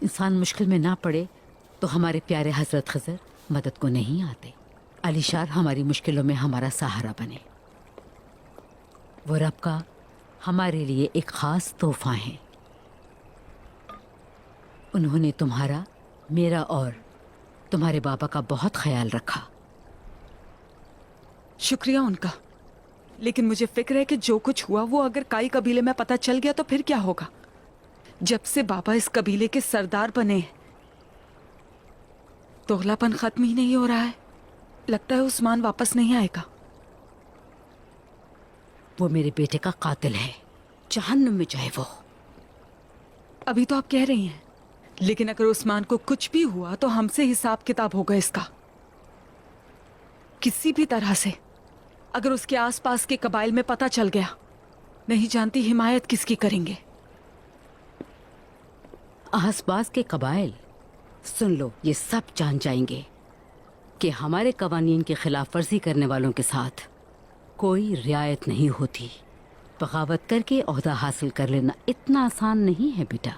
انسان مشکل میں نہ پڑے تو ہمارے پیارے حضرت خضر مدد کو نہیں آتے. علی شار ہماری مشکلوں میں ہمارا سہارا بنے. وہ رب کا ہمارے لیے ایک خاص تحفہ ہیں. انہوں نے تمہارا، میرا اور تمہارے بابا کا بہت خیال رکھا. شکریہ ان کا، لیکن مجھے فکر ہے کہ جو کچھ ہوا وہ اگر کائی قبیلے میں پتہ چل گیا تو پھر کیا ہوگا؟ جب سے بابا اس قبیلے کے سردار بنے ہیں دوغلا پن ختم ہی نہیں ہو رہا ہے. لگتا ہے عثمان واپس نہیں آئے گا. وہ میرے بیٹے کا قاتل ہے، جہنم میں جائے وہ. ابھی تو آپ کہہ رہی ہیں، لیکن اگر عثمان کو کچھ بھی ہوا تو ہم سے حساب کتاب ہوگا اس کا. کسی بھی طرح سے اگر اس کے آس پاس کے قبائل میں پتہ چل گیا، نہیں جانتی حمایت کس کی کریں گے. آس پاس کے قبائل سن لو، یہ سب جان جائیں گے کہ ہمارے قوانین کی خلاف ورزی کرنے والوں کے ساتھ کوئی رعایت نہیں ہوتی. بغاوت کر کے عہدہ حاصل کر لینا اتنا آسان نہیں ہے بیٹا.